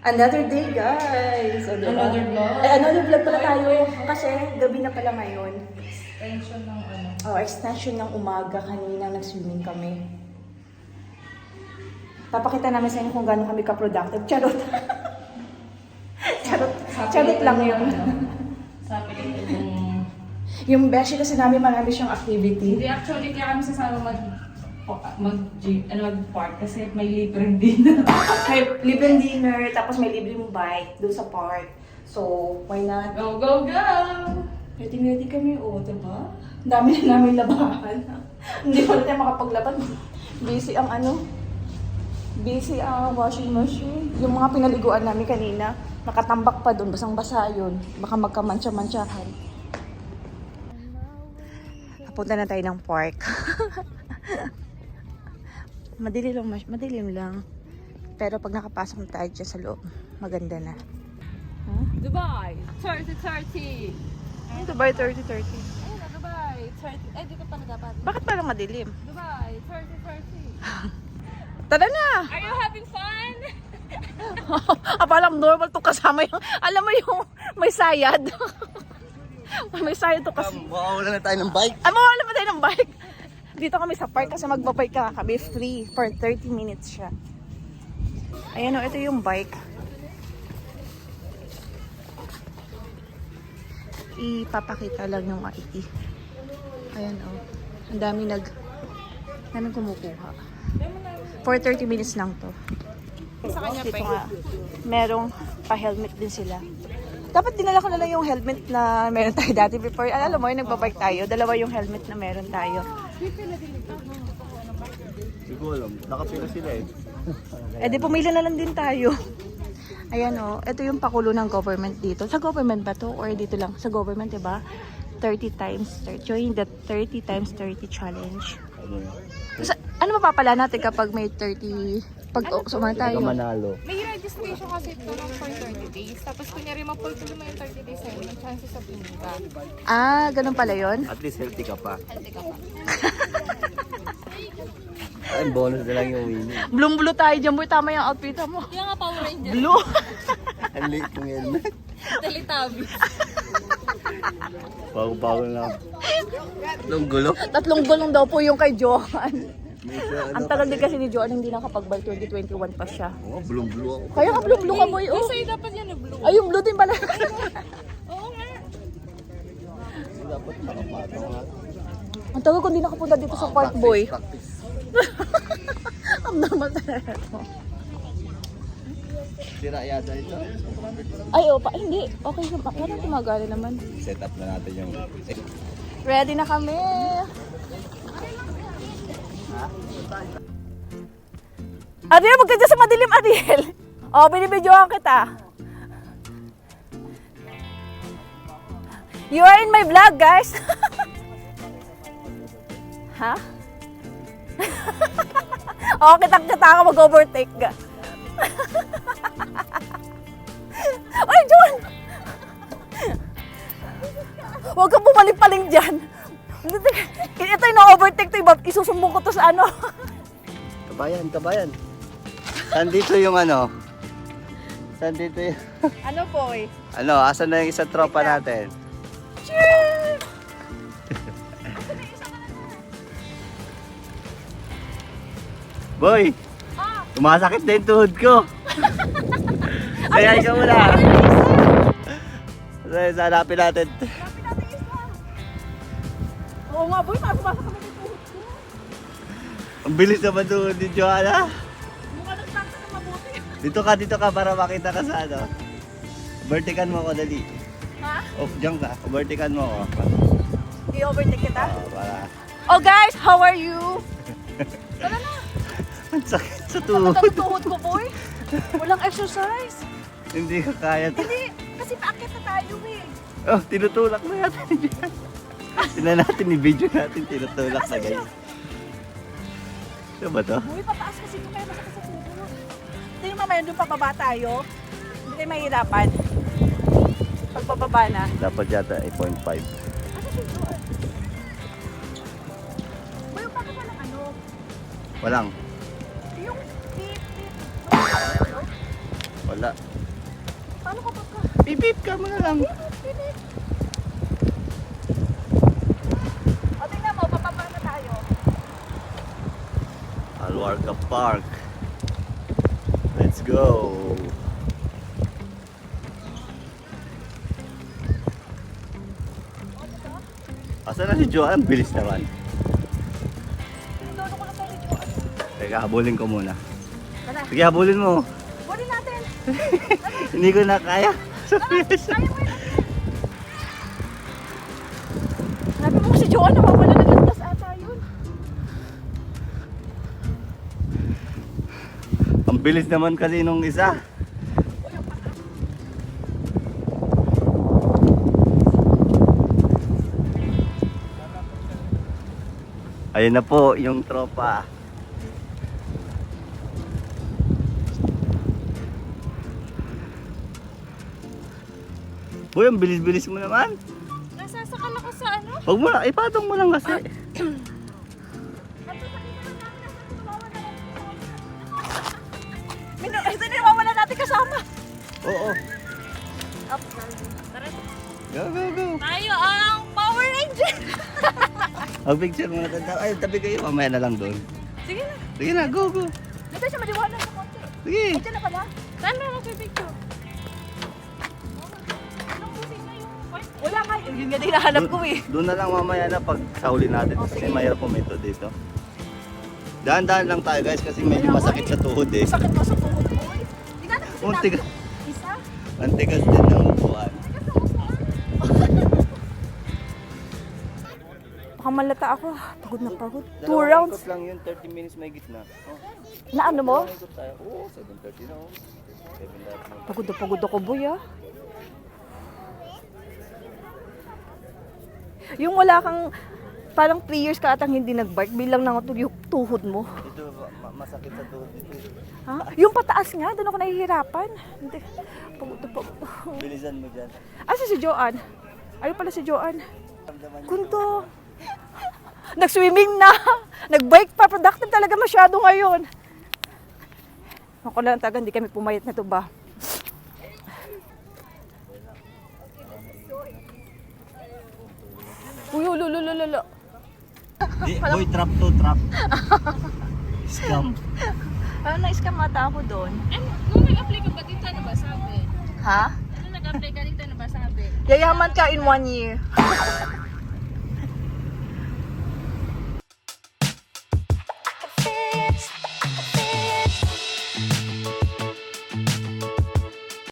Another day, guys! O, diba? Another vlog? Another vlog pala tayo. Kasi gabi na pala ngayon. Extension ng ano. Oh, extension ng umaga. Kanina nag-swimming kami. Papakita namin sa inyo kung gaano kami ka-productive. Charot! Charot lang yun. Sabi ko Yung beshi kasi namin marami siyang activity. Hindi, actually, kaya kami sasama mag-park kasi may libreng dinner. May libreng dinner, tapos may libreng bike doon sa park. So, why not? Go, go, go! Ready kami, diba? Dami na namin labahan. Hindi pa na tayo makapaglaban. Busy ang busy ang washing machine. Yung mga pinaliguan namin kanina, nakatambak pa doon, basang-basa yun. Baka magkamantsa-mantsahan. Papunta na tayo ng park. Madilim lang. Pero pag nakapasok na tayo dyan sa loob, maganda na. Huh? Dubai! 30-30! Dubai 30-30. Ayun na, Dubai! 30... dito pa na dapat. Bakit parang madilim? Dubai! 30-30! Tara na! Are you having fun? Apalang normal to kasama yung, alam mo yung may sayad. May sayad to kasi. Mawawala na tayo ng bike. Mawawala pa tayo ng bike. Dito kami sa park kasi magbabike ka kami free for 30 minutes siya. Ayan o, ito yung bike. Ipapakita lang yung ID. Ayan o. Ang daming kumukuha. For 30 minutes lang to. Sa kanya Dito nga, merong pa-helmet din sila. Dapat dinala ko na lang yung helmet na meron tayo dati before. Alam mo, yung nagbabike tayo. Dalawa yung helmet na meron tayo. Hindi ko alam. Nakapila sila eh. Di pumila na lang din tayo. Ayan o, ito yung pakulo ng government dito. Sa government ba to? Or dito lang? Sa government, diba? 30 times 30. Join the 30 times 30 challenge. Ano yun? Ano mapapala natin kapag may 30... Pag sumama tayo? Manalo. May registration kasi ito lang for 30 days. Tapos kunyari mapultuloy mo yung 30 days sa'yo, may chances of winning ka. Ganun pala yun? At least healthy ka pa. Healthy ka pa. Ay, bonus na lang yung winning. Blue tayo dyan, boy. Tama yung outfit mo. Kaya nga Power Ranger. Blue! Ang liit ng helmet. Teletubbies. Bago-bago lang. Tatlong gulo. Tatlong gulong daw po yung kay Johan. Ang tagal din kasi ni Johan, hindi nakapag-bike 2021 pa siya. Oo, blue ako. Kaya ka blue ka boy, oh. Sa'yo dapat yan yung blue. Ay, yung blue din pala. Oo nga. Dapat nakapatong nga. Ang tagal ko hindi nakapunta dito sa park, boy. Practice. Ang naman talaga. Sira yata ito. Ay, hindi. Okay, parang tumagala naman. Set up na natin yung... Ready na kami. Ariel, huwag ka dyan sa madilim, Ariel. Binibidyohan kita. You are in my vlog, guys. Ha? Kitang-kita ka, mag-overtake ka. Ay, John! Huwag kang pumaling-paling dyan. Ito yung na-overtake to, isusumbong ko to sa ano. Kabayan. Saan dito yung ano? Saan dito yung... Ano, boy? Asan na yung isang tropa natin? Cheers! Boy! Tumasakit na yung tuhod ko. Kaya ikaw muna. Hanapin natin. Oo nga, boy, mapapasa kami dito. Ang bilis naman tuhod ni Joanna. Mukha nagsakta na mabuti. Dito ka para makita ka sa ano. Vertican mo ako, dali. Ha? Diyan ka. Vertican mo ako. I-overtake kita? Para... Oh guys, how are you? Tara na. Ang sakit sa Ano tuhod. tuhod ko, boy? Walang exercise. Hindi ka kaya. Hindi, kasi paakit na tayo eh. Oh, tinutulak na natin dyan. Tingnan natin, i-video natin, tinutulak na guys. Ano ba to? Boy, pataas kasi ito kaya masakit sa tuhod. Tingnan mamaya doon pababa tayo. Hindi tayo mahirapan. Pagpababa na. Dapat yata 8.5. Ano siya doon? Boy, bakit walang ano? Walang. Yung tip. Wala. Paano kapag ka? Bip ka mo na lang. O, tingnan mo, papapa na tayo. Alwarca Park. Let's go. Asan na si Joanne? Bilis naman. Tinulong ko lang tayo ni Joan. Teka, habulin ko muna. Tara, Sige, habulin mo. bunin natin. Hindi ko na kaya. Kaya mo yun. Sabi mo si Joan, nawawala ng landas ata yun. Ang bilis naman kasi nung isa. Ayun na po yung tropa. Boy, ang bilis-bilis mo naman. Nasasakal ako sa ano? Huwag mo na, ipatong mo lang kasi. Ito na nawawala natin kasama. Oo. Up. Go, go, go. Tayo ang Power Ranger! Ang picture mo na. Ay, tabi kayo. Mamaya na lang doon. Sige na. Sige na, go, go. Dito siya maliwanag sa konti. Sige. Ay, dyan na pala. Saan na mag-picture? Wala nga. Yun nga din hinahanap ko eh. Doon na lang mamaya na pag sauli natin. Oh, Kasi sige. mayroon puminto dito. Dahan-dahan lang tayo guys kasi medyo masakit sa tuhod eh. Sakit pa sa tuhod ko eh. Tinanap ko Ang tigas, Isa? ang tigas din ng upuan. Baka malata ako. Pagod na pagod. 2 Dalawang rounds. ikot lang yun, 30 minutes may gitna. Oh, Na ano mo? dalawang ikot tayo. Oo, 7:30 na. 7 lahat na. Pagod ako boy ah. Yung wala kang parang 3 years ka atang hindi nag-bike bilang nangatog yung tuhod mo. Dito, masakit sa tuhod dito. Ha? Yung pataas nga, doon ako nahihirapan. Hindi. Pagod na pagod. Bilisan mo dyan. Asa si Joanne? Ayun pala si Joanne. Ramdaman niyo. Kunto. Nag-swimming na. Nag-bike pa. Productive talaga masyado ngayon. Ako lang taga, hindi kami pumayat na to ba? Uy, lululululu. Di, boy, trap to, trap. Scam. Parang na-scam mata ako doon. Ano? Nung nag-apply ka ba dito, ano ba sabi? Ha? Nung nag-apply ka dito, ano ba sabi? Yayaman ka in 1 year.